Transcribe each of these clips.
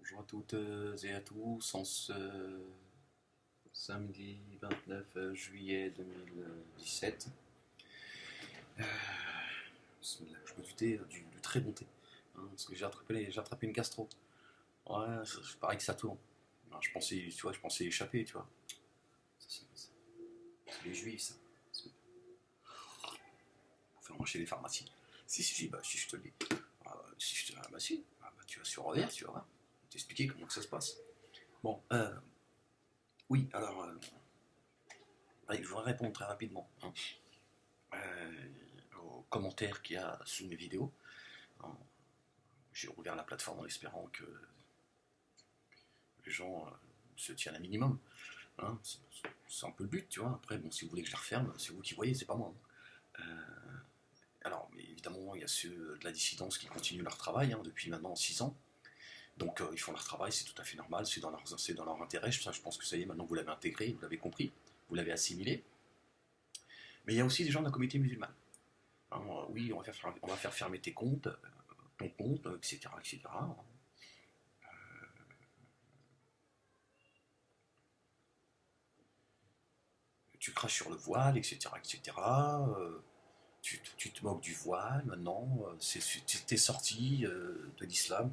Bonjour à toutes et à tous, en ce samedi 29 juillet 2017. Euh, Bismillah, je me doutais du très bon thé, hein, parce que j'ai attrapé une gastro. Ouais, c'est pareil que ça tourne. Alors, je pensais, tu vois, je pensais échapper, tu vois. C'est les juifs, ça. Faut faire marcher les pharmacies. Si, bah, si je te le dis. Bah si, bah, tu vas sur OVS, tu vas voir. Je vais t'expliquer comment que ça se passe. Bon, oui, alors, ouais, je voudrais répondre très rapidement, hein, aux commentaires qu'il y a sous mes vidéos. Hein. J'ai ouvert la plateforme en espérant que les gens se tiennent un minimum. Hein. C'est un peu le but, tu vois. Après, bon, si vous voulez que je la referme, c'est vous qui voyez, c'est pas moi. Hein. Alors, mais évidemment, il y a ceux de la dissidence qui continuent leur travail hein, depuis maintenant 6 ans. Donc, ils font leur travail, c'est tout à fait normal, c'est dans leur intérêt. Ça, je pense que ça y est, maintenant vous l'avez intégré, vous l'avez compris, vous l'avez assimilé. Mais il y a aussi des gens de la communauté musulmane. Hein, oui, on va faire fermer tes comptes, ton compte, etc., etc. Tu craches sur le voile, etc., etc. Tu te moques du voile maintenant, t'es sorti de l'islam,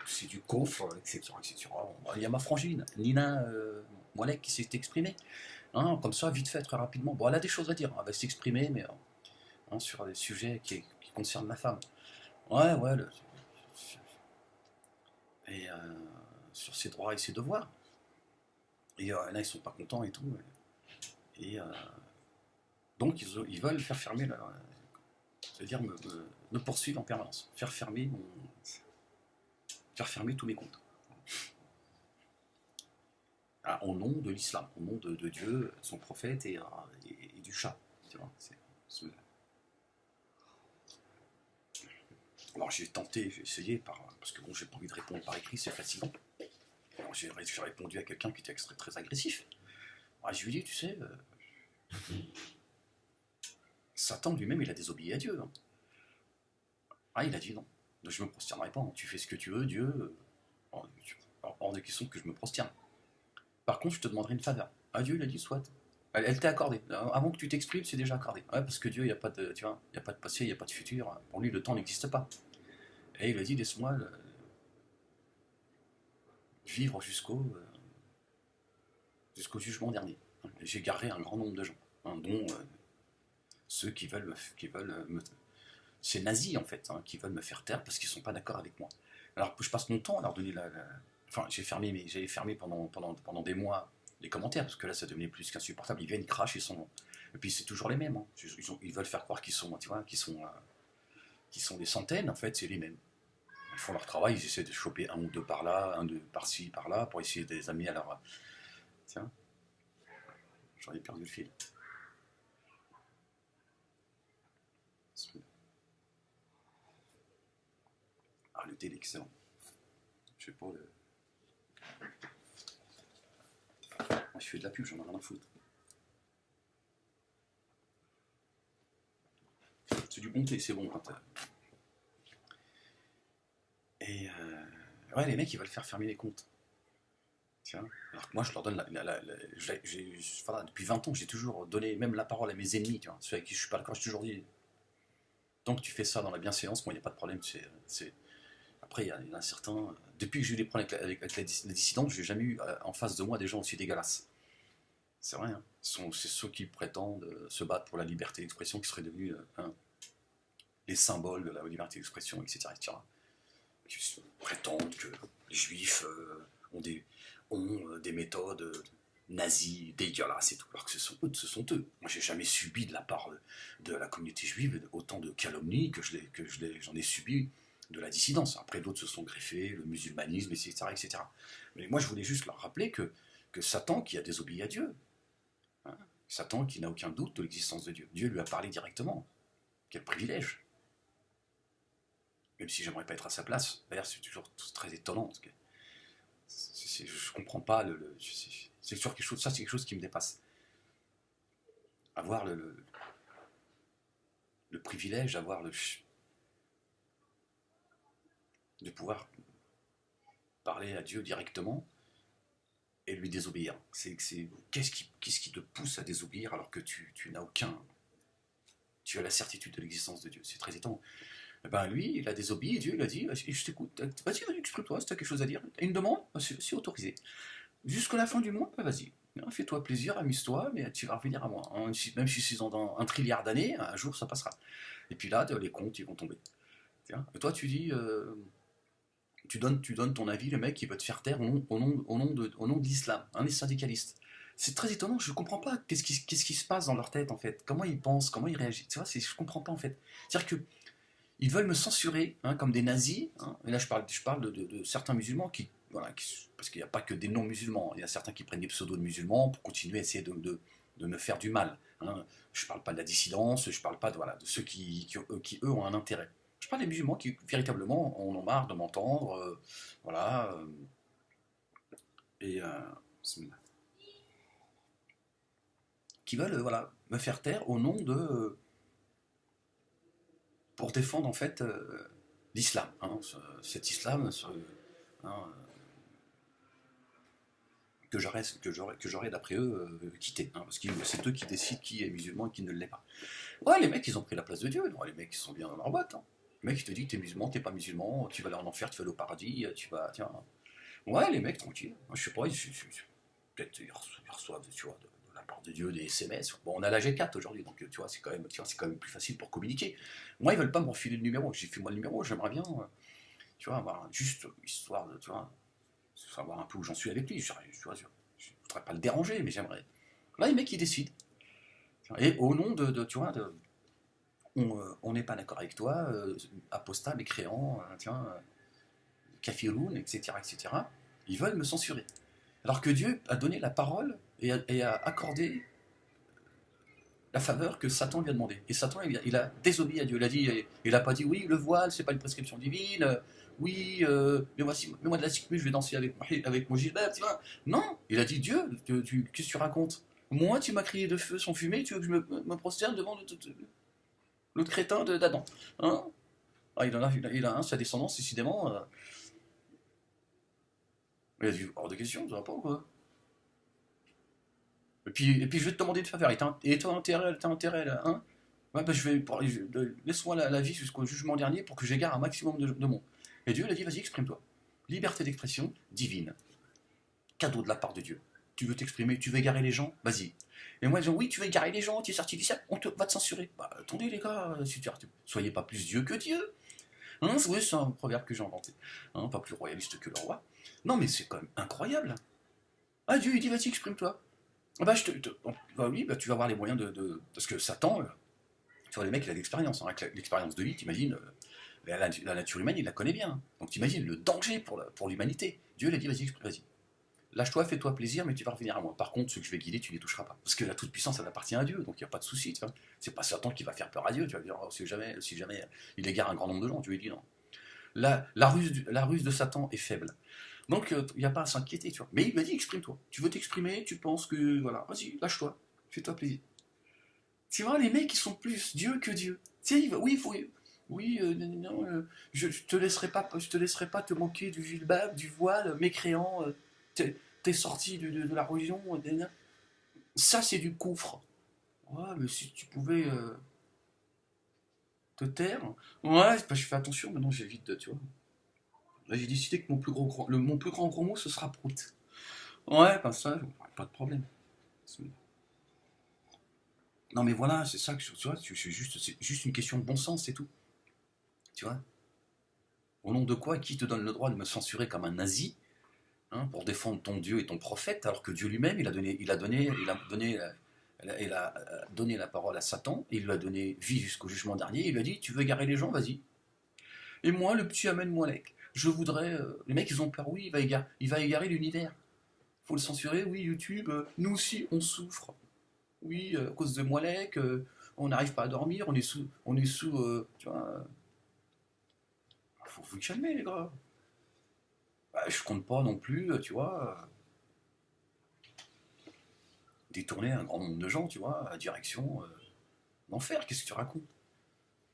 c'est du kufr, etc., etc. Bon, il y a ma frangine, Nina Moalek, qui s'est exprimée. Hein, comme ça, vite fait, très rapidement. Bon, elle a des choses à dire, elle va s'exprimer, mais hein, sur des sujets qui concernent la femme. Ouais, ouais, et sur ses droits et ses devoirs. Et là, ils sont pas contents et tout. Et donc, ils veulent faire fermer, c'est-à-dire me poursuivre en permanence, faire fermer tous mes comptes. Ah, au nom de l'islam, au nom de Dieu, de son prophète et du chat. Tu vois, alors j'ai tenté, j'ai essayé, parce que bon, j'ai pas envie de répondre par écrit, c'est fatigant. Alors j'ai répondu à quelqu'un qui était très agressif. Alors, je lui ai dit, tu sais, Satan lui-même, il a désobéi à Dieu. Hein. Ah, il a dit non. Je me prosternerai pas. Hein. Tu fais ce que tu veux, Dieu. Hors de question que je me prosterne. Par contre, je te demanderai une faveur. Ah, Dieu, il a dit soit. Elle t'est accordée. Avant que tu t'exprimes, c'est déjà accordé. Ouais, parce que Dieu, il n'y a pas de, tu vois, il y a pas de passé, il n'y a pas de futur. Pour lui, le temps n'existe pas. Et il a dit, laisse-moi vivre jusqu'au jugement dernier. J'ai garé un grand nombre de gens, hein, dont ceux qui veulent c'est nazi en fait, hein, qui veulent me faire taire parce qu'ils sont pas d'accord avec moi. Alors je passe mon temps à leur donner enfin j'avais fermé pendant des mois les commentaires parce que là ça devenait plus qu'insupportable. Ils viennent, ils crachent, ils sont. Et puis c'est toujours les mêmes. Hein. Ils veulent faire croire qu'ils sont, tu vois, qu'ils sont des centaines. En fait, c'est les mêmes. Ils font leur travail, ils essaient de choper un ou deux par là, un deux par-ci, par-là, pour essayer de les amener à leur. Tiens, j'en ai perdu le fil. Ah, le thé, excellent. Je sais pas. Je fais de la pub, j'en ai rien à foutre. C'est du bon thé, c'est bon. Quand Et ouais, les mecs, ils veulent faire fermer les comptes. Tiens. Alors que moi, je leur donne voilà, depuis 20 ans, j'ai toujours donné même la parole à mes ennemis, tu vois, ceux avec qui je suis pas d'accord, j'ai toujours dit, tant que tu fais ça dans la bienséance, moi, il n'y a pas de problème. Après, il y en a certains, depuis que j'ai eu des problèmes avec la dissidence, j'ai jamais eu en face de moi des gens aussi dégueulasses. C'est vrai, hein. C'est ceux qui prétendent se battre pour la liberté d'expression qui seraient devenus les symboles de la liberté d'expression, etc., etc. Qui prétendent que les juifs ont des méthodes nazies, dégueulasses et tout, alors que ce sont eux. Moi, j'ai jamais subi de la part de la communauté juive autant de calomnies j'en ai subi de la dissidence. Après, d'autres se sont greffés, le musulmanisme, etc., etc. Mais moi, je voulais juste leur rappeler que Satan, qui a désobéi à Dieu, hein, Satan qui n'a aucun doute de l'existence de Dieu, Dieu lui a parlé directement. Quel privilège! Même si j'aimerais pas être à sa place. D'ailleurs, c'est toujours très étonnant. Parce que je comprends pas c'est toujours quelque chose. Ça, c'est quelque chose qui me dépasse. Avoir le privilège, de pouvoir parler à Dieu directement et lui désobéir. Qu'est-ce qui te pousse à désobéir alors que tu n'as aucun... Tu as la certitude de l'existence de Dieu. C'est très étonnant. Eh ben lui, il a désobéi et Dieu il a dit, je t'écoute, vas-y, exprime-toi, si tu as quelque chose à dire. T'as une demande, c'est autorisé. Jusqu'à la fin du monde, bah, vas-y. Fais-toi plaisir, amuse-toi, mais tu vas revenir à moi. Même si c'est dans un trilliard d'années, un jour ça passera. Et puis là, les comptes, ils vont tomber. Tiens. Et toi, tu dis, tu donnes ton avis, le mec, il veut te faire taire au nom de l'islam, un syndicaliste. C'est très étonnant, je comprends pas qu'est-ce qui se passe dans leur tête en fait. Comment ils pensent, comment ils réagissent. Tu vois, je comprends pas en fait. C'est-à-dire que ils veulent me censurer, hein, comme des nazis. Hein. Et là, je parle de certains musulmans voilà, parce qu'il n'y a pas que des non-musulmans. Il y a certains qui prennent des pseudos de musulmans pour continuer à essayer de me faire du mal. Hein. Je ne parle pas de la dissidence, je ne parle pas de ceux eux, ont un intérêt. Je parle des musulmans qui, véritablement, en ont marre de m'entendre. Voilà. Et. Qui veulent, voilà, me faire taire au nom de. Pour défendre, en fait, l'islam. Hein, cet islam. Hein, que j'aurais d'après eux quitté. Hein, parce que c'est eux qui décident qui est musulman et qui ne l'est pas. Ouais, les mecs, ils ont pris la place de Dieu. Non, les mecs, ils sont bien dans leur boîte. Hein. Le mec, il te dit, t'es musulman, t'es pas musulman, tu vas aller en enfer, tu vas aller au paradis, tu vas. Tiens. Ouais, les mecs, tranquille. Je sais pas, peut-être ils reçoivent, tu vois, de la part de Dieu des SMS. Bon, on a la G4 aujourd'hui, donc tu vois, c'est quand même plus facile pour communiquer. Moi, ils veulent pas me refiler le numéro. J'ai fait moi le numéro, j'aimerais bien, tu vois, avoir juste histoire de, tu vois, savoir un peu où j'en suis avec lui. Je ne voudrais pas le déranger, mais j'aimerais. Là, les mecs, ils décident. Et au nom tu vois, on n'est pas d'accord avec toi, apostat, mécréant, tiens, kafiroun, etc., etc. Ils veulent me censurer. Alors que Dieu a donné la parole et a accordé la faveur que Satan lui a demandé. Et Satan, il a désobéi à Dieu. Il n'a pas dit oui, le voile, c'est pas une prescription divine. Oui, mais moi de la cyclu, je vais danser avec mon gilbert. Tu vois. Non, il a dit Dieu, qu'est-ce que tu racontes? Moi, tu m'as crié de feu sans fumée, tu veux que je me prosterne devant l'autre crétin d'Adam. Hein? Ah, il a un, sa descendance, décidément. Il a dit hors de question, ça va pas ou quoi? Et puis je vais te demander de faveur. Et t'as intérêt là, hein? Ouais, bah, laisse-moi la vie jusqu'au jugement dernier pour que j'égare un maximum de monde. Et Dieu il a dit, vas-y, exprime-toi. Liberté d'expression divine. Cadeau de la part de Dieu. Tu veux t'exprimer, tu veux égarer les gens, vas-y. Et moi, je dis, oui, tu veux égarer les gens, tu es sorti du ciel, va te censurer. Bah, attendez, les gars, soyez pas plus Dieu que Dieu. Hein, oui, c'est un proverbe que j'ai inventé. Hein, pas plus royaliste que le roi. Non, mais c'est quand même incroyable. Ah, Dieu, il dit, vas-y, exprime-toi. Ah bah, bah oui, bah, tu vas avoir les moyens parce que Satan, tu vois, le mec, il a l'expérience. Hein, avec l'expérience de vie, t'imagines, la nature humaine, il la connaît bien. Donc t'imagines le danger pour l'humanité. Dieu, il a dit, vas-y. Lâche-toi, fais-toi plaisir, mais tu vas revenir à moi. Par contre, ceux que je vais guider, tu ne les toucheras pas. Parce que la toute-puissance, elle appartient à Dieu, donc il n'y a pas de souci. Tu vois. C'est pas Satan qui va faire peur à Dieu. Tu vas dire, oh, si jamais il égare un grand nombre de gens, tu lui dis non. La ruse de Satan est faible. Donc, il n'y a pas à s'inquiéter, tu vois. Mais il m'a dit, exprime-toi. Tu veux t'exprimer, tu penses que, voilà, vas-y, lâche-toi, fais-toi plaisir. Tu vois, les mecs, ils sont plus Dieu que Dieu. Tu sais, oui, il faut... Oui, non, je te laisserai pas te moquer du jilbab, du voile, mécréant, t'es sorti de la religion. Ça, c'est du coufre. Ouais, mais si tu pouvais te taire. Ouais, bah, je fais attention, maintenant j'évite de, tu vois. Là, j'ai décidé que mon plus grand gros mot, ce sera prout. Ouais, ben ça, pas de problème. Non, mais voilà, c'est ça que tu vois, c'est juste une question de bon sens, c'est tout. Tu vois. Au nom de quoi, qui te donne le droit de me censurer comme un nazi, hein, pour défendre ton Dieu et ton prophète, alors que Dieu lui-même, il a donné la parole à Satan, et il lui a donné vie jusqu'au jugement dernier, il lui a dit, tu veux égarer les gens, vas-y. Et moi, le petit Amen Moalek, je voudrais... les mecs, ils ont peur, oui, il va égarer l'univers. Faut le censurer, oui, YouTube, nous aussi, on souffre. Oui, à cause de Moalek, on n'arrive pas à dormir, on est sous tu vois... faut vous calmer, les gars. Bah, je compte pas non plus, tu vois, détourner un grand nombre de gens, tu vois, à direction d'enfer. Qu'est-ce que tu racontes?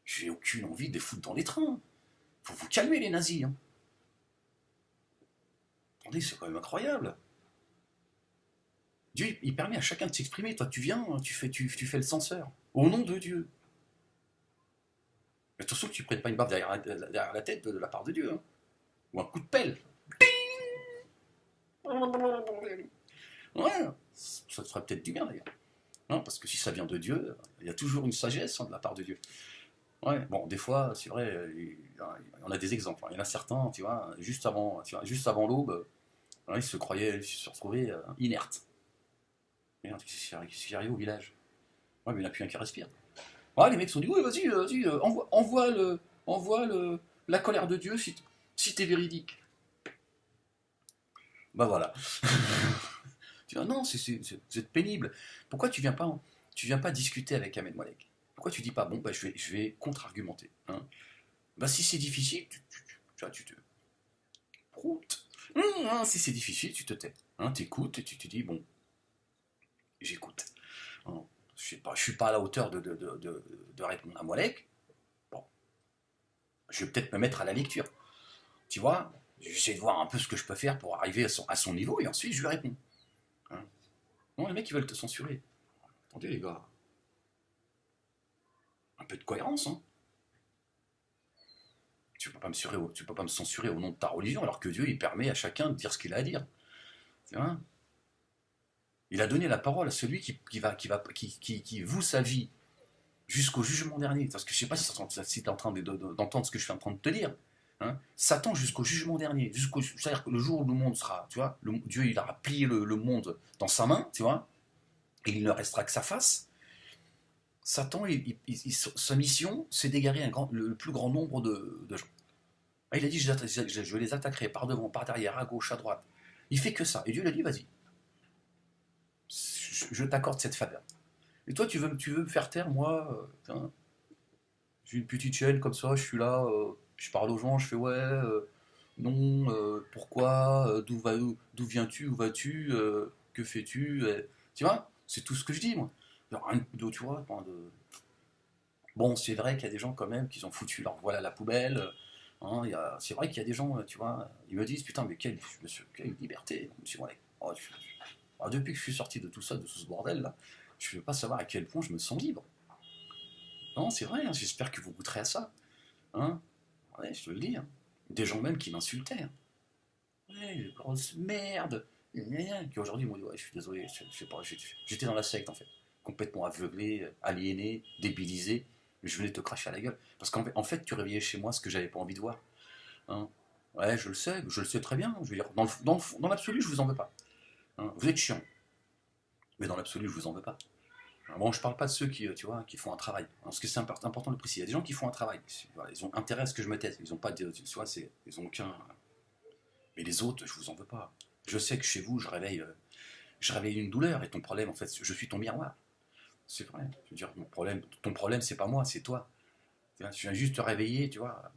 J'ai aucune envie de les foutre dans les trains. Faut vous calmer, les nazis. Hein. Attendez, c'est quand même incroyable. Dieu, il permet à chacun de s'exprimer. Toi, tu viens, tu fais le censeur. Au nom de Dieu. Mais attention que tu ne prennes pas une baffe derrière la tête de la part de Dieu. Hein. Ou un coup de pelle. Ouais, ça te ferait peut-être du bien d'ailleurs. Hein, parce que si ça vient de Dieu, il y a toujours une sagesse de la part de Dieu. Ouais, bon, des fois, c'est vrai, on a des exemples. Hein. Il y en a certains, tu vois, juste avant l'aube, ils se retrouvaient inertes. Merde, qu'est-ce qui arrive au village? Ouais, mais il n'y en a plus un qui respire. Ouais, les mecs se sont dit, ouais, vas-y, envoie la colère de Dieu si t'es véridique. Bah voilà. Tu dis, non, c'est pénible. Pourquoi tu viens pas discuter avec Ahmed Malek? Pourquoi tu dis pas, bon, bah, je vais contre-argumenter. Hein. Bah si c'est difficile, tu te proutes. Si c'est difficile, tu te tais. Hein, t'écoutes et tu te dis, bon, j'écoute. Hein, je suis pas à la hauteur de répondre à Malek. Bon, je vais peut-être me mettre à la lecture. Tu vois, j'essaie de voir un peu ce que je peux faire pour arriver à son niveau et ensuite je lui réponds. Hein. Non, les mecs, ils veulent te censurer. Attendez, les gars. Un peu de cohérence, hein. Tu peux pas me censurer au nom de ta religion, alors que Dieu, il permet à chacun de dire ce qu'il a à dire. Tu vois. Il a donné la parole à celui qui voue sa vie jusqu'au jugement dernier. Parce que je sais pas si tu es en train d'entendre ce que je suis en train de te dire. Hein. S'attend jusqu'au jugement dernier. C'est-à-dire que le jour où le monde sera, tu vois, Dieu, il aura plié le monde dans sa main, tu vois, et il ne restera que sa face. Satan, sa mission, c'est d'égarer le plus grand nombre de gens. Ah, il a dit, je les attaquerai par devant, par derrière, à gauche, à droite. Il fait que ça. Et Dieu lui a dit, vas-y, je t'accorde cette faveur. Et toi, tu veux me faire taire, moi, j'ai une petite chaîne comme ça, je suis là, je parle aux gens, je fais, ouais, non, pourquoi, d'où viens-tu, où vas-tu, que fais-tu, tu vois, c'est tout ce que je dis, moi. Rien de, tu vois, bon, c'est vrai qu'il y a des gens quand même qui ont foutu leur voile à la poubelle. Hein, c'est vrai qu'il y a des gens, tu vois, ils me disent putain, mais quelle liberté, monsieur Monet. Oh, alors, depuis que je suis sorti de tout ça, de tout ce bordel là, je ne veux pas savoir à quel point je me sens libre. Non, c'est vrai, hein, j'espère que vous goûterez à ça. Hein. Ouais, je te le dis. Hein. Des gens même qui m'insultaient. Hein. Ouais, grosse merde. Qui aujourd'hui m'ont dit ouais, je suis désolé, je sais pas, j'étais dans la secte en fait. Complètement aveuglé, aliéné, débilisé. Je voulais te cracher à la gueule. Parce qu'en fait, tu réveillais chez moi ce que j'avais pas envie de voir. Hein. Ouais, je le sais très bien. Je veux dire, dans l'absolu, je vous en veux pas. Hein. Vous êtes chiant. Mais dans l'absolu, je vous en veux pas. Alors, bon, je parle pas de ceux qui, tu vois, qui font un travail. Hein, parce que c'est important de le préciser. Il y a des gens qui font un travail. Voilà, ils ont intérêt à ce que je me taise. Ils ont pas de, tu vois, ils ont aucun. Mais les autres, je vous en veux pas. Je sais que chez vous, je réveille une douleur. Et ton problème, en fait, je suis ton miroir. C'est vrai. Je veux dire, ton problème, c'est pas moi, c'est toi. Tu vois, je viens juste te réveiller, tu vois.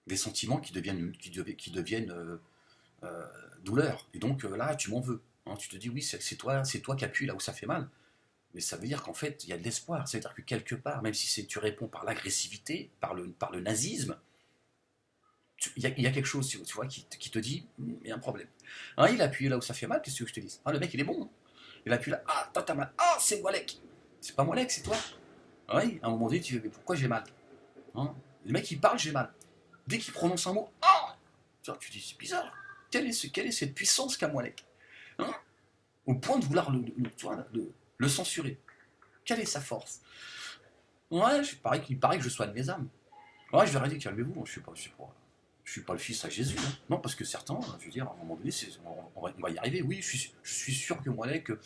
Des sentiments qui deviennent euh, douleur. Et donc là, tu m'en veux. Hein, tu te dis, oui, c'est toi qui appuies là où ça fait mal. Mais ça veut dire qu'en fait, il y a de l'espoir. Ça veut dire que quelque part, même si tu réponds par l'agressivité, par le nazisme, il y a quelque chose, tu vois, qui te dit, il y a un problème. Hein, il a appuyé là où ça fait mal, qu'est-ce que je te dis? Ah, le mec, il est bon. Hein. Il appuie là, ah, t'as mal. Ah, c'est Walek. C'est pas Walek, c'est toi. Oui, à un moment donné, tu dis, mais pourquoi j'ai mal? Hein. Le mec, il parle, j'ai mal. Dès qu'il prononce un mot, ah, tu dis, c'est bizarre. Quelle est cette puissance qu'a Walek? Hein, au point de vouloir le censurer. Quelle est sa force? Ouais, il paraît que je soigne les âmes. Ouais, je leur ai dit, calmez-vous, je suis pas le fils à Jésus. Hein. Non, parce que certains, je veux dire, à un moment donné, on va y arriver. Oui, je suis sûr que moi, que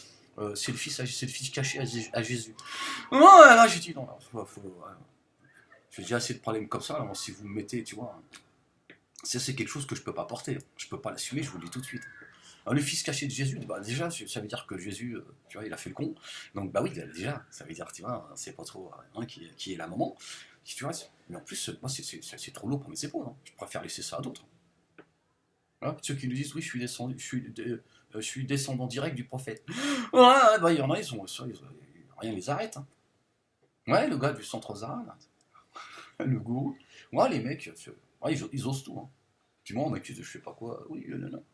c'est le fils caché à Jésus. Ouais, là, j'ai dit, non, j'ai déjà assez de problèmes comme ça. Alors, si vous me mettez, tu vois, ça, c'est quelque chose que je peux pas porter. Je peux pas l'assumer, je vous le dis tout de suite. Le fils caché de Jésus, bah, déjà, ça veut dire que Jésus, tu vois, il a fait le con. Donc, bah oui, déjà, ça veut dire, tu vois, c'est pas trop qui est la maman. Tu vois, mais en plus, moi, c'est trop lourd pour mes épaules. Hein. Je préfère laisser ça à d'autres. Voilà, ceux qui nous disent, oui, je suis descendant direct du prophète. Ouais, bah, il y en a, rien les arrête. Hein. Ouais, le gars du centre Zara, là. le gourou. Ouais, les mecs, ouais, ils osent tout. Hein. Puis moi, on m'accuse de je sais pas quoi. Oui, non, non.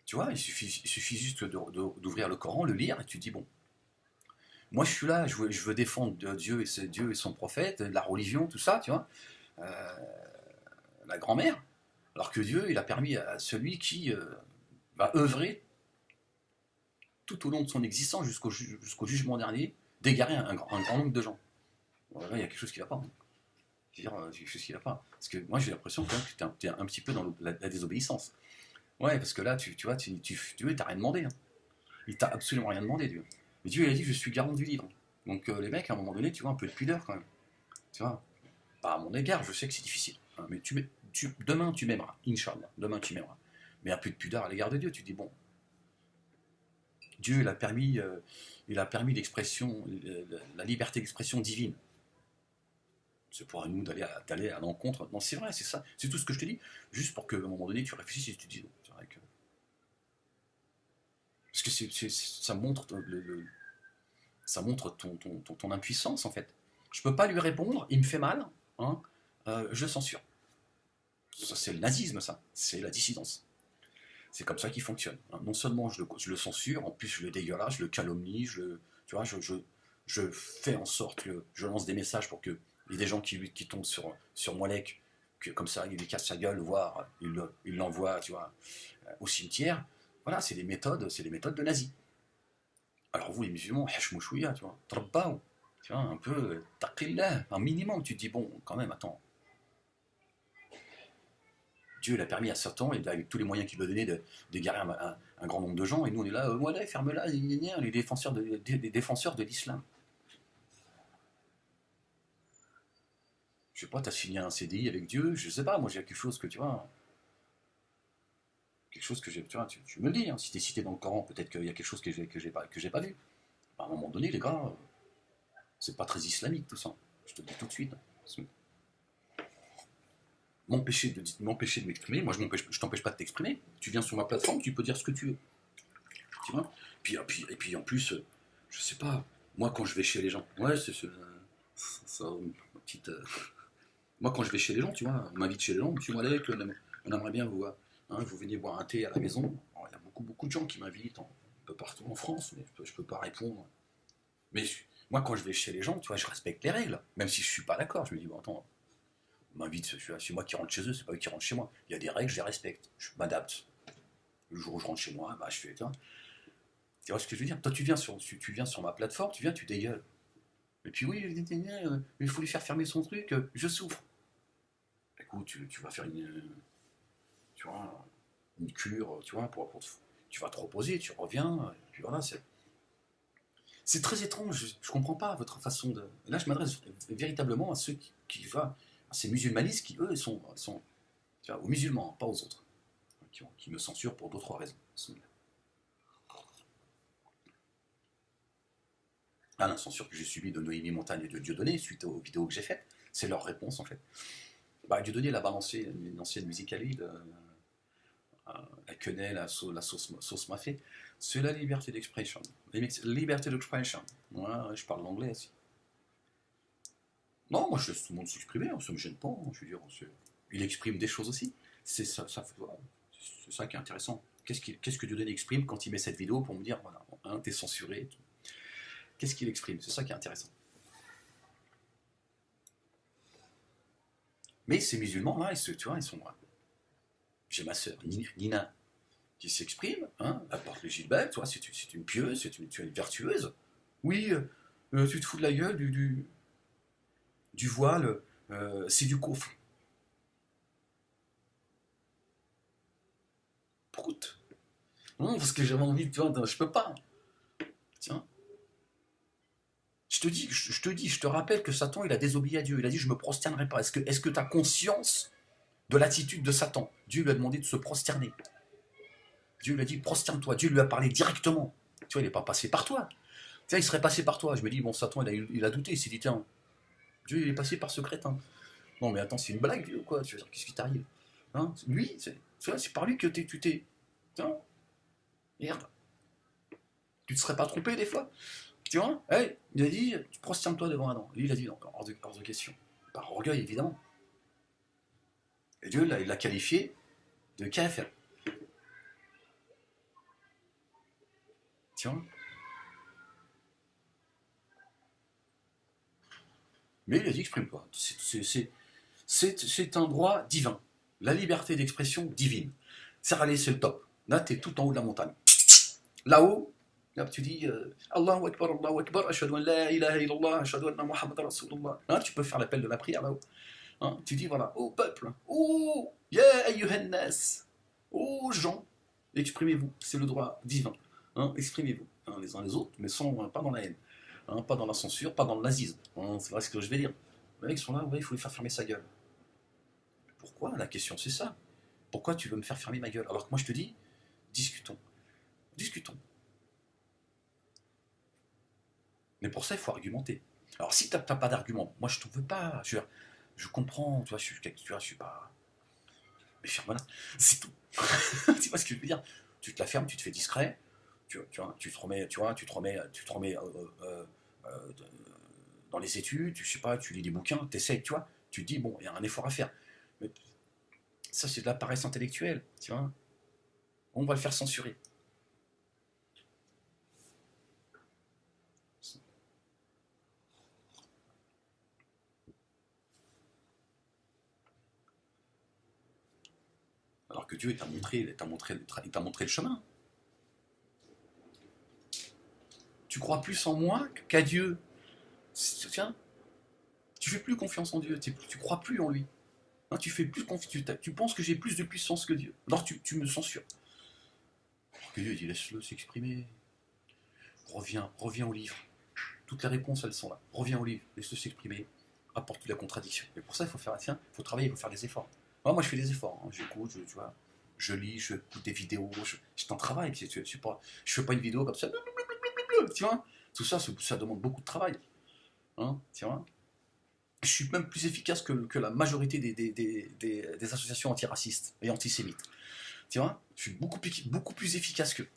Tu vois, il suffit juste d'ouvrir le Coran, le lire, et tu te dis, bon, moi je suis là, je veux défendre Dieu et son prophète, la religion, tout ça, tu vois, euh, la grand-mère, alors que Dieu, il a permis à celui qui va œuvrer tout au long de son existence jusqu'au jugement dernier, d'égarer un grand nombre de gens. Bon, là, il y a quelque chose qui ne va pas. Hein. Je veux dire, il y a quelque chose qui ne va pas. Parce que moi, j'ai l'impression quand même que tu es un petit peu dans la désobéissance. Ouais, parce que là, tu vois, Dieu, il t'a rien demandé. Hein. Il t'a absolument rien demandé, Dieu. Mais Dieu, il a dit, je suis garant du livre. Donc les mecs, à un moment donné, tu vois, un peu de pudeur quand même. Tu vois, pas à mon égard, je sais que c'est difficile. Hein, mais demain, tu m'aimeras. Inch'Allah, demain, tu m'aimeras. Mais un peu de pudeur à l'égard de Dieu. Tu dis, bon, Dieu, il a permis l'expression, la liberté d'expression divine. C'est pour nous d'aller à l'encontre. Non, c'est vrai, c'est ça. C'est tout ce que je te dis. Juste pour qu'à un moment donné, tu réfléchisses et tu te dises, c'est vrai que... Parce que ça montre, ça montre ton impuissance, en fait. Je peux pas lui répondre, il me fait mal, hein, je censure. Ça, c'est le nazisme, ça. C'est la dissidence. C'est comme ça qu'il fonctionne. Hein. Non seulement je le censure, en plus je le dégueulasse, je le calomnie, tu vois, je fais en sorte que je lance des messages pour qu'il y ait des gens qui tombent sur Molek, que comme ça, il lui casse sa gueule, voire il l'envoie, tu vois, au cimetière. Voilà, c'est des méthodes de nazis. Alors vous, les musulmans, hachmouchouya, tu vois, trabbaou, tu vois, un peu, taqillah, un minimum, tu te dis, bon, quand même, attends, Dieu l'a permis à Satan, et avec tous les moyens qu'il lui a donnés, d'égarer un grand nombre de gens, et nous on est là, voilà, ferme-la, les défenseurs de l'islam. Je sais pas, t'as signé un CDI avec Dieu, je sais pas, moi j'ai quelque chose que tu vois, quelque chose que j'ai, tu vois, tu me le dis, hein, si t'es cité dans le Coran, peut-être qu'il y a quelque chose que j'ai pas vu. À un moment donné, les gars, c'est pas très islamique tout ça, je te le dis tout de suite. M'empêcher de m'exprimer, moi je t'empêche pas de t'exprimer, tu viens sur ma plateforme, tu peux dire ce que tu veux, tu vois. Et puis en plus, je sais pas, moi quand je vais chez les gens, ouais, ça, ma petite. Moi quand je vais chez les gens, tu vois, on m'invite chez les gens, monsieur Malek, on aimerait bien vous voir, hein, vous venez boire un thé à la maison. Alors, il y a beaucoup de gens qui m'invitent un peu partout en France, mais je peux pas répondre. Mais moi quand je vais chez les gens, tu vois, je respecte les règles, même si je suis pas d'accord, je me dis, bon attends, on m'invite, c'est moi qui rentre chez eux, c'est pas eux qui rentrent chez moi. Il y a des règles, je les respecte, je m'adapte. Le jour où je rentre chez moi, bah, je fais, tu vois ce que je veux dire. Toi, tu viens sur ma plateforme, tu viens, tu dégueules. Et puis oui, il faut lui faire fermer son truc, je souffre. Écoute, tu vas faire tu vois, une cure, tu vois, tu vas te reposer, tu reviens, et puis voilà, c'est très étrange, je comprends pas votre façon de... Et là, je m'adresse véritablement à ceux à ces musulmanistes qui, eux, tu vois, aux musulmans, pas aux autres, qui me censurent pour d'autres raisons. Ah, la censure que j'ai subie de Noémie Montagne et de Dieudonné suite aux vidéos que j'ai faites, c'est leur réponse en fait. Bah, Dieudonné, il a balancé une ancienne musicalide, la quenelle, la sauce mafé. C'est la liberté d'expression. Liberté d'expression. Ouais, ouais, je parle l'anglais aussi. Non, moi je laisse tout le monde s'exprimer, hein, ça me gêne pas. Hein, je veux dire, il exprime des choses aussi. Voilà, c'est ça qui est intéressant. Qu'est-ce que Dieudonné exprime quand il met cette vidéo pour me dire, voilà, hein, t'es censuré. Qu'est-ce qu'il exprime? C'est ça qui est intéressant. Mais ces musulmans-là, tu vois, ils sont. J'ai ma sœur Nina qui s'exprime, hein, elle porte le gilbert, tu vois, c'est une pieuse, tu es une vertueuse. Oui, tu te fous de la gueule du voile, c'est du coffre. Prout. Non, parce que j'avais envie, tu vois, je peux pas. Tiens, je te rappelle que Satan, il a désobéi à Dieu. Il a dit, je me prosternerai pas. Est-ce que tu as conscience de l'attitude de Satan? Dieu lui a demandé de se prosterner. Dieu lui a dit, prosterne-toi. Dieu lui a parlé directement. Tu vois, il n'est pas passé par toi. Tiens, il serait passé par toi. Je me dis, bon, Satan, il a douté. Il s'est dit, tiens, Dieu, il est passé par ce crétin. Non, mais attends, c'est une blague, Dieu, ou quoi? Tu veux dire, qu'est-ce qui t'arrive? Hein? Lui, c'est par lui que tu t'es. Tiens, merde. Tu te serais pas trompé des fois? Tu vois, hey, il a dit, tu prosternes-toi devant Adam. Lui, il a dit, non, hors de question. Par orgueil, évidemment. Et Dieu, là, il l'a qualifié de kafir. Tu vois. Mais il a dit, exprime-toi. C'est un droit divin. La liberté d'expression divine. Allez, c'est le top. Là, tu es tout en haut de la montagne. Là-haut, là, tu dis Allahu Akbar, ashhadu an la ilaha illallah, ashhadu anna Muhammad Rasulullah. Là, tu peux faire l'appel de la prière là-haut. Hein, tu dis voilà, ô peuple, ô ya ayyuhan nas, ô gens, exprimez-vous, c'est le droit divin. Hein, exprimez-vous, hein, les uns les autres, mais sans, pas dans la haine, hein, pas dans la censure, pas dans le nazisme. Hein, c'est vrai ce que je vais dire. Les mecs sont là, ouais, il faut lui faire fermer sa gueule. Pourquoi? La question c'est ça. Pourquoi tu veux me faire fermer ma gueule? Alors que moi je te dis, discutons. Discutons. Mais pour ça, il faut argumenter. Alors si tu n'as pas d'argument, moi je ne t'en veux pas. Je comprends, tu vois, je suis pas. Mais ferme-la, c'est tout. Tu vois ce que je veux dire? Tu te la fermes, tu te fais discret, tu te remets, euh, dans les études, je sais pas, tu lis des bouquins, tu essaies, tu vois, tu te dis, bon, il y a un effort à faire. Mais ça, c'est de la paresse intellectuelle, tu vois. On va le faire censurer. Alors que Dieu il t'a montré le chemin. Tu crois plus en moi qu'à Dieu. Tiens, tu fais plus confiance en Dieu, tu crois plus en lui. Hein, tu fais plus confiance, tu penses que j'ai plus de puissance que Dieu. Alors tu me censures. Alors que Dieu dit laisse-le s'exprimer. Reviens au livre. Toutes les réponses elles sont là. Reviens au livre, laisse-le s'exprimer. Apporte la contradiction. Et pour ça il faut faire, tiens, il faut travailler, il faut faire des efforts. Moi je fais des efforts. Hein. J'écoute, tu vois, je lis, je écoute des vidéos. C'est un travail. Je fais pas une vidéo comme ça. Tu vois, tout ça, ça demande beaucoup de travail. Hein, tu vois. Je suis même plus efficace que la majorité des associations antiracistes et antisémites. Tu vois, je suis beaucoup plus efficace qu'eux.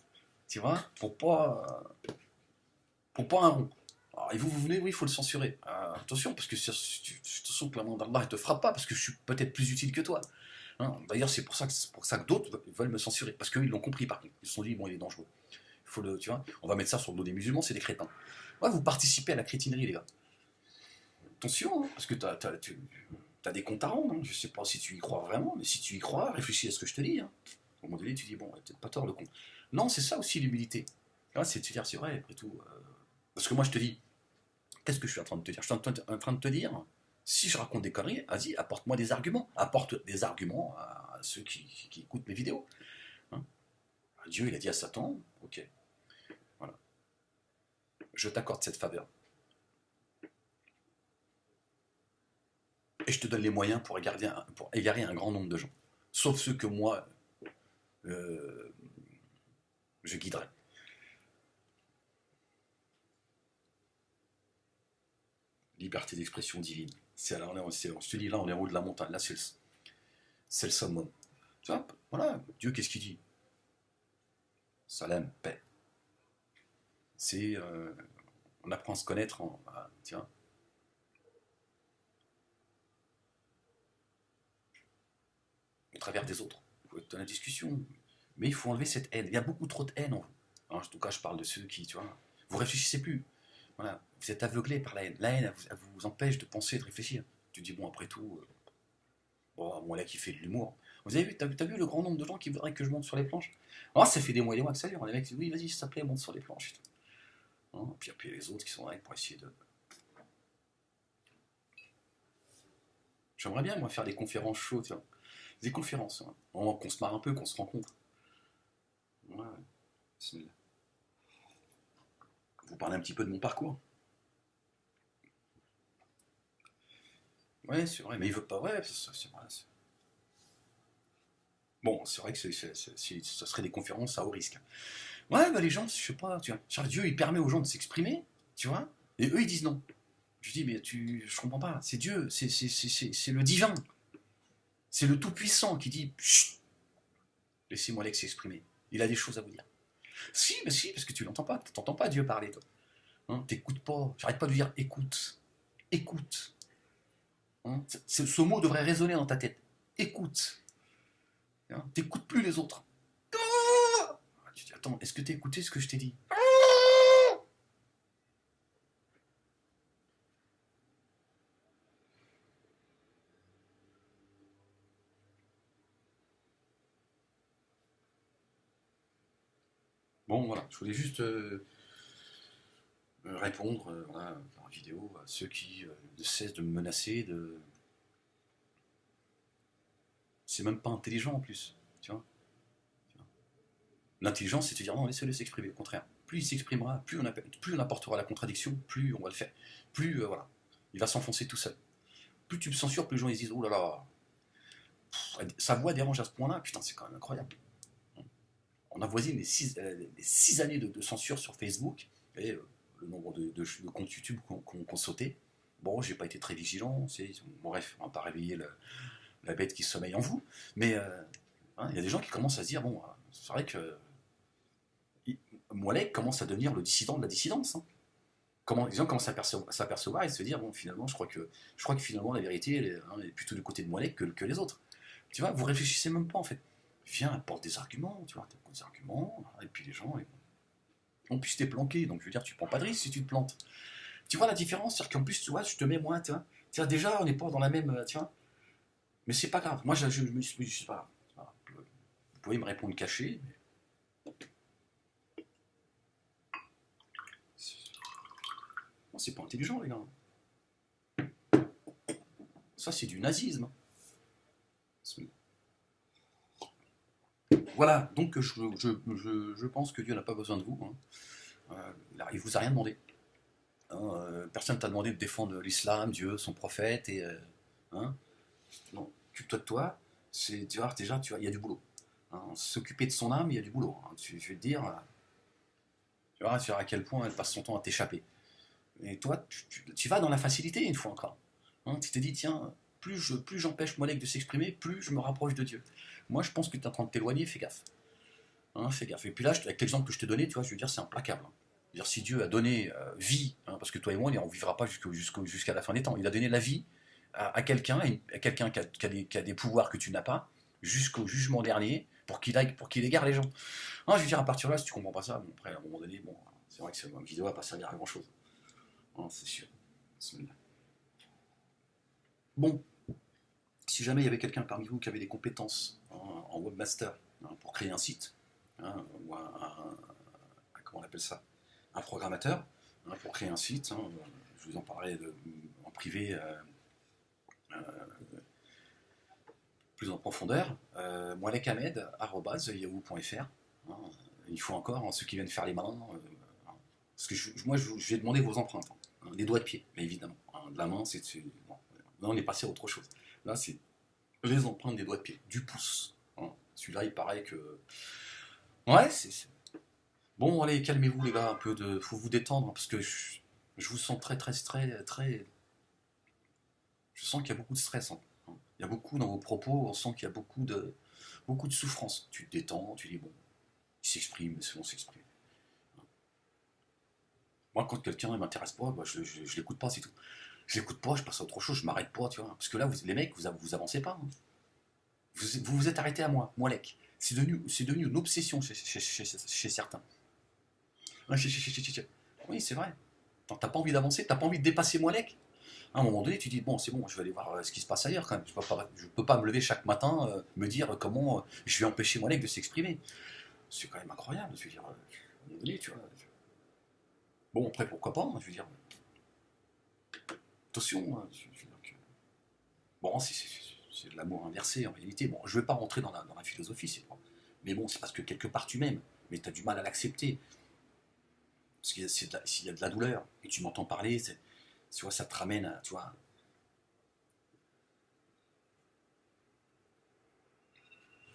Tu vois, pour pas un rond. Alors, et vous venez, oui, il faut le censurer. Attention, parce que attention que la main d'Allah ne te frappe pas, parce que je suis peut-être plus utile que toi. Hein, d'ailleurs, c'est pour ça que d'autres veulent me censurer, parce qu'eux, ils l'ont compris par contre. Ils se sont dit, bon, il est dangereux. Tu vois, on va mettre ça sur le dos des musulmans, c'est des crétins. Ouais, vous participez à la crétinerie, les gars. Attention, hein, parce que tu as des comptes à rendre. Hein. Je sais pas si tu y crois vraiment, mais si tu y crois, réfléchis à ce que je te dis. Hein. À un moment donné, tu dis, bon, il a peut-être pas tort le con. Non, c'est ça aussi l'humilité. C'est de te dire, c'est vrai, après tout. Parce que moi, je te dis, qu'est-ce que je suis en train de te dire? Je suis en train de te dire, si je raconte des conneries, vas-y, apporte-moi des arguments. Apporte des arguments à ceux qui écoutent mes vidéos. Hein. Dieu, il a dit à Satan, ok, voilà, je t'accorde cette faveur. Et je te donne les moyens pour égarer un grand nombre de gens. Sauf ceux que moi, euh, je guiderai. Liberté d'expression divine. Je te dis, là, on est en haut de la montagne. Là, c'est le summum. Tu vois, voilà, Dieu, qu'est-ce qu'il dit? Salam, paix. On apprend à se connaître tiens, au travers des autres. Il faut être dans la discussion. Mais il faut enlever cette haine. Il y a beaucoup trop de haine en vous. En tout cas, je parle de ceux qui, tu vois, vous réfléchissez plus. Voilà, vous êtes aveuglé par la haine. La haine, elle vous empêche de penser, de réfléchir. Tu dis, bon, après tout, bon, moi là qui fait de l'humour. Vous avez vu, t'as vu le grand nombre de gens qui voudraient que je monte sur les planches? Alors, ça fait des mois et des mois que ça dure. Les mecs disent, oui, vas-y, s'il te plaît, monte sur les planches. Hein, puis les autres qui sont là pour essayer de. J'aimerais bien, moi, faire des conférences chaudes, tu vois. Des conférences, hein. Qu'on se marre un peu, qu'on se rencontre. Ouais, bismillah. Vous parlez un petit peu de mon parcours. Ouais, c'est vrai, mais il veut pas. Ouais, c'est vrai. Bon, c'est vrai que ce serait des conférences à haut risque. Ouais, bah les gens, je sais pas, tu vois. Dieu, il permet aux gens de s'exprimer, tu vois, et eux, ils disent non. Je dis, mais je comprends pas. C'est Dieu, c'est le divin. C'est le Tout-Puissant qui dit, chut, laissez-moi Alex s'exprimer. Il a des choses à vous dire. Si, mais si, parce que tu l'entends pas. Tu n'entends pas Dieu parler, toi. Hein, t'écoutes pas. J'arrête pas de dire écoute. Écoute. Hein, ce mot devrait résonner dans ta tête. Écoute. Hein, t'écoutes plus les autres. Ah, tu dis, attends, est-ce que t'as écouté ce que je t'ai dit? Bon, voilà, je voulais juste répondre voilà, par vidéo à ceux qui ne cessent de me menacer. C'est même pas intelligent en plus. Tu vois. L'intelligence, c'est de dire non, laissez-le s'exprimer. Au contraire, plus il s'exprimera, plus on apportera la contradiction, plus on va le faire. Plus, voilà, il va s'enfoncer tout seul. Plus tu me censures, plus les gens ils disent oh là là, sa voix dérange à ce point-là, putain, c'est quand même incroyable. On avoisine les 6 années de censure sur Facebook, et le nombre de comptes YouTube qu'on sauté. Bon, j'ai pas été très vigilant, bon, bref, on va pas réveiller la bête qui sommeille en vous, mais hein, il y a des gens qui commencent à se dire bon, c'est vrai que Moualek commence à devenir le dissident de la dissidence. Hein. Les gens commencent à s'apercevoir et se dire bon, finalement, je crois que finalement la vérité elle est plutôt du côté de Moualek que les autres. Tu vois, vous réfléchissez même pas en fait. Viens, apporte des arguments, tu vois, des arguments, et puis les gens, en plus t'es planqué, donc je veux dire, tu prends pas de risque si tu te plantes. Tu vois la différence, c'est-à-dire qu'en plus, tu vois, je te mets moi, tu vois, déjà, on n'est pas dans la même, tu vois, mais c'est pas grave. Moi, je me suis, je sais pas, vous pouvez me répondre caché, mais non, c'est pas intelligent, les gars. Ça, c'est du nazisme. Voilà, donc je pense que Dieu n'a pas besoin de vous. Hein. Il vous a rien demandé. Hein, personne t'a demandé de défendre l'islam, Dieu, son prophète, et hein, non, occupe-toi de toi. Tu vois, déjà, il y a du boulot. Hein. S'occuper de son âme, il y a du boulot. Hein. Je vais te dire, tu verras à quel point elle passe son temps à t'échapper. Et toi, tu vas dans la facilité une fois encore. Hein, tu te dis, tiens, plus j'empêche Molek de s'exprimer, plus je me rapproche de Dieu. Moi, je pense que tu es en train de t'éloigner, fais gaffe. Hein, fais gaffe. Et puis là, avec l'exemple que je t'ai donné, tu vois, je veux dire, c'est implacable. Hein. Dire, si Dieu a donné vie, hein, parce que toi et moi, on ne vivra pas jusqu'à la fin des temps, il a donné la vie à quelqu'un, qui a des pouvoirs que tu n'as pas, jusqu'au jugement dernier, pour qu'il égare les gens. Hein, je veux dire, à partir de là, si tu comprends pas ça, bon, après, à un moment donné, bon, c'est vrai que cette vidéo va pas servir à grand chose. Hein, c'est sûr. Bon, si jamais il y avait quelqu'un parmi vous qui avait des compétences en webmaster hein, pour créer un site, hein, ou comment on appelle ça, un programmateur hein, pour créer un site. Hein, je vous en parlerai en privé euh, plus en profondeur. Moalekhamed@yahoo.fr. Hein, il faut encore hein, ceux qui viennent faire les malins. Parce que moi, je vais demander vos empreintes. Hein, des doigts de pied, mais évidemment. Hein, de la main, c'est. Bon, là, on est passé à autre chose. Là, c'est les empreintes des doigts de pied, du pouce. Hein. Celui-là, il paraît que. Ouais, bon, allez, calmez-vous, les gars, un peu de. Faut vous détendre, parce que je vous sens très. Je sens qu'il y a beaucoup de stress. Hein. Il y a beaucoup dans vos propos, on sent qu'il y a beaucoup de souffrance. Tu te détends, tu dis, bon, il s'exprime, c'est bon, s'exprime. Moi, quand quelqu'un ne m'intéresse pas, bah, je l'écoute pas, c'est tout. Je l'écoute pas, je passe à autre chose, je m'arrête pas, tu vois. Parce que là, les mecs, vous avancez pas. Hein. Vous êtes arrêté à moi, Moalek. C'est devenu une obsession chez certains. Ouais, oui, c'est vrai. T'as pas envie d'avancer, t'as pas envie de dépasser Moalek. À un moment donné, tu dis bon, c'est bon, je vais aller voir ce qui se passe ailleurs quand même. Je peux pas me lever chaque matin, me dire comment je vais empêcher Moalek de s'exprimer. C'est quand même incroyable. Je veux dire, à un moment donné, tu vois. Bon, après, pourquoi pas, hein, je veux dire. Attention, hein, bon, c'est de l'amour inversé en réalité. Bon, je ne vais pas rentrer dans la philosophie, c'est pas. Mais bon, c'est parce que quelque part tu m'aimes, mais tu as du mal à l'accepter. Parce s'il y a de la douleur et tu m'entends parler, tu vois, ça te ramène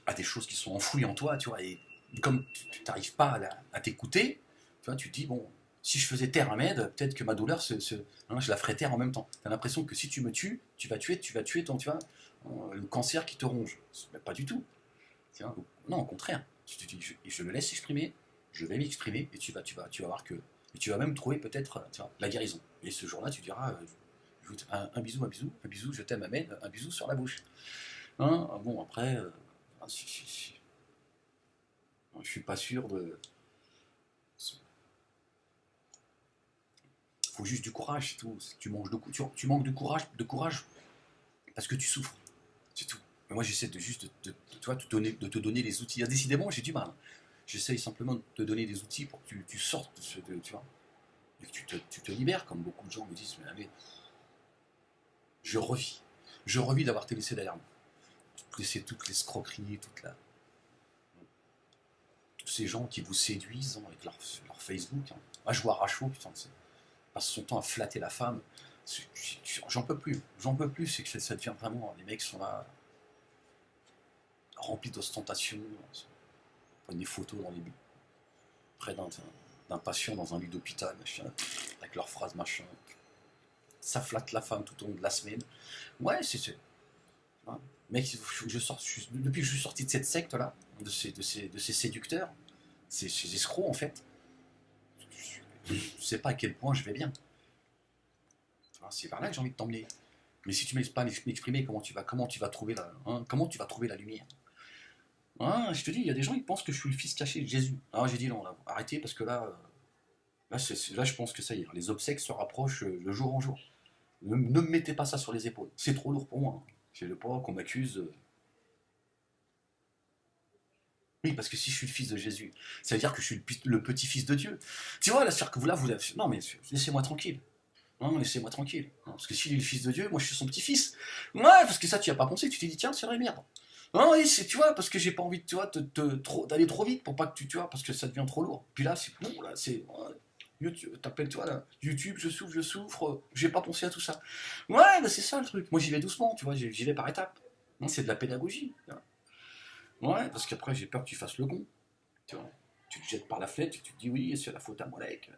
à des choses qui sont enfouies en toi, tu vois. Et comme tu n'arrives pas à t'écouter, tu vois, tu te dis, bon, si je faisais taire Ahmed, peut-être que ma douleur, hein, je la ferais taire en même temps. Tu as l'impression que si tu me tues, tu vas tuer ton, tu vois, le cancer qui te ronge. Mais pas du tout. Non, au contraire. Je le laisse s'exprimer, je vais m'exprimer, et tu vas voir que Et tu vas même trouver peut-être la guérison. Et ce jour-là, tu diras un bisou, un bisou, je t'aime, amen, un bisou sur la bouche. Hein, bon, après, je suis pas sûr de. Il faut juste du courage, c'est tout. Tu, tu manques de courage parce que tu souffres, c'est tout. Mais moi, j'essaie de juste de te donner les outils. Ah, décidément, j'ai du mal. J'essaye simplement de te donner des outils pour que tu sortes tu vois, et que tu te libères, comme beaucoup de gens me disent, mais je revis. Je revis d'avoir été laissé derrière moi. Laisser toutes les escroqueries, tous ces gens qui vous séduisent hein, avec leur Facebook. Hein. Moi, je vois Rachaud, putain, passe son temps à flatter la femme. J'en peux plus. J'en peux plus. C'est que ça devient vraiment. Les mecs sont là, remplis d'ostentation. Prennent des photos dans les près d'un patient dans un lit d'hôpital, avec leurs phrases machin. Ça flatte la femme tout au long de la semaine. Ouais, c'est. Hein. Mec, depuis que je suis sorti de cette secte-là, de ces séducteurs, ces escrocs en fait, je sais pas à quel point je vais bien. C'est vers là que j'ai envie de t'emmener. Mais si tu ne m'exprimes pas m'exprimer comment tu vas trouver comment tu vas trouver la lumière. Hein, je te dis, il y a des gens qui pensent que je suis le fils caché de Jésus. Alors j'ai dit non, là, arrêtez parce que là, je pense que ça y est, les obsèques se rapprochent de jour en jour. Ne me mettez pas ça sur les épaules, c'est trop lourd pour moi. Je ne veux pas qu'on m'accuse. Oui, parce que si je suis le fils de Jésus, ça veut dire que je suis le petit-fils de Dieu. Tu vois, là, c'est-à-dire que vous, là, vous avez... Non, mais laissez-moi tranquille. Non, laissez-moi tranquille. Non, parce que s'il est le fils de Dieu, moi, je suis son petit-fils. Ouais, parce que ça, tu n'y as pas pensé. Tu t'es dit, tiens, c'est vrai, merde. Non, oui, tu vois, parce que j'ai pas envie, tu vois, d'aller trop vite pour pas que tu vois, parce que ça devient trop lourd. Puis là, c'est bon, là, c'est... YouTube, t'appelles, toi, là, YouTube, je souffre, j'ai pas pensé à tout ça. Ouais, bah c'est ça le truc. Moi, j'y vais doucement, tu vois, j'y vais par étapes. Non, c'est de la pédagogie. Tu vois. Ouais, parce qu'après, j'ai peur que tu fasses le con. Tu vois. Tu te jettes par la fenêtre, tu te dis oui, c'est la faute à Molek.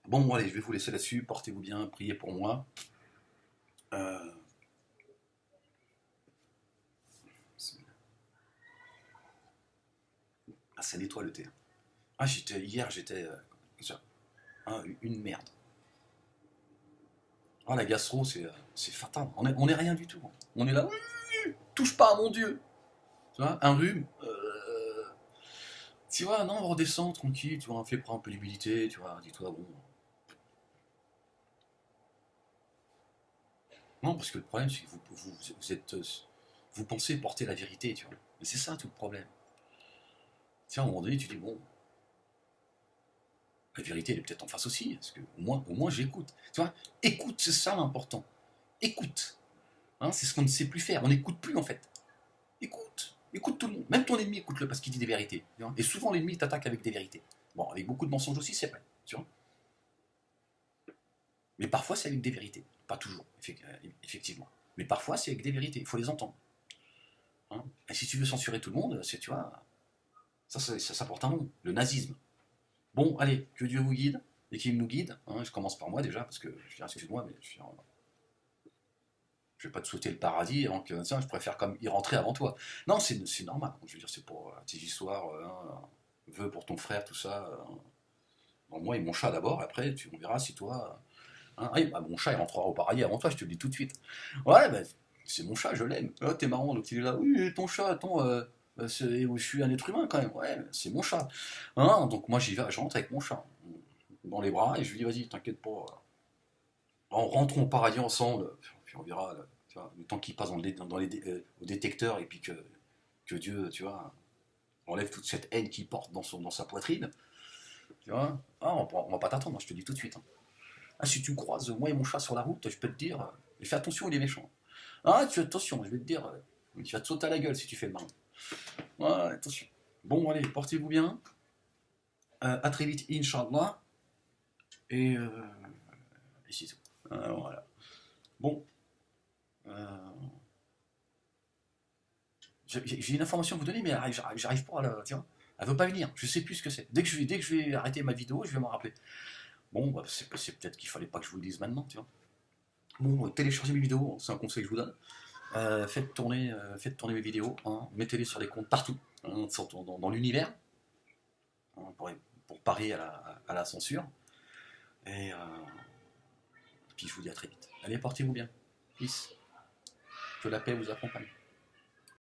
Bon, allez, je vais vous laisser là-dessus. Portez-vous bien, priez pour moi. Euh, ah, ça nettoie le thé. Ah, hier, j'étais une merde. Ah, la gastro, c'est fatal. On est rien du tout. On est là, oui, touche pas à mon Dieu. Tu vois, un rhume. Tu vois, non, on redescend tranquille, tu vois, on fait prendre un peu d'humilité, tu vois, dis-toi, bon. Non, parce que le problème, c'est que vous pensez porter la vérité, tu vois. Mais c'est ça tout le problème. Tiens, à un moment donné, tu dis, bon, la vérité, elle est peut-être en face aussi, parce que au moins j'écoute. Tu vois, écoute, c'est ça l'important. Écoute. Hein, c'est ce qu'on ne sait plus faire. On n'écoute plus, en fait. Écoute. Écoute tout le monde. Même ton ennemi, écoute-le parce qu'il dit des vérités. Tu vois. Et souvent, l'ennemi t'attaque avec des vérités. Bon, avec beaucoup de mensonges aussi, c'est vrai. Tu vois. Mais parfois, c'est avec des vérités. Pas toujours, effectivement. Mais parfois, c'est avec des vérités. Il faut les entendre. Hein. Et si tu veux censurer tout le monde, tu vois, ça porte un nom. Le nazisme. Bon, allez, que Dieu vous guide et qu'il nous guide. Hein, je commence par moi déjà, parce que, excuse-moi, mais je vais pas te souhaiter le paradis avant que, tiens, je préfère comme y rentrer avant toi. Non, c'est normal. Je veux dire, c'est pour tes histoires, vœux pour ton frère, tout ça. Bon, moi et mon chat d'abord, après, on verra si toi. Hein, ah, bah, mon chat, il rentrera au paradis avant toi, je te le dis tout de suite. Ouais, bah, c'est mon chat, je l'aime. Oh, t'es marrant, donc il est là. Oui, ton chat, attends, je suis un être humain quand même. Ouais, c'est mon chat. Hein, donc moi, j'y vais, je rentre avec mon chat dans les bras et je lui dis, vas-y, t'inquiète pas. Rentrons au paradis ensemble, puis on verra tu vois, le temps qu'il passe au détecteur et puis que Dieu, tu vois, enlève toute cette haine qu'il porte dans sa poitrine. Tu vois, ah, on va pas t'attendre, je te dis tout de suite. Hein. Ah, si tu croises moi et mon chat sur la route, je peux te dire, fais attention, il est méchant. Ah, attention, je vais te dire, tu vas te sauter à la gueule si tu fais le malin. Ouais, attention. Bon, allez, portez-vous bien. À très vite, Inch'Allah. Et, c'est tout. Voilà. Bon, j'ai une information à vous donner, mais j'arrive pas à la. Tiens, elle veut pas venir. Je sais plus ce que c'est. Dès que je vais arrêter ma vidéo, je vais m'en rappeler. Bon, bah, c'est peut-être qu'il fallait pas que je vous le dise maintenant, tu vois. Bon, téléchargez mes vidéos, c'est un conseil que je vous donne. Faites tourner mes vidéos, hein, mettez-les sur les comptes partout, hein, dans l'univers, hein, pour parer à la censure. Et puis je vous dis à très vite. Allez, portez-vous bien. Peace. Que la paix vous accompagne.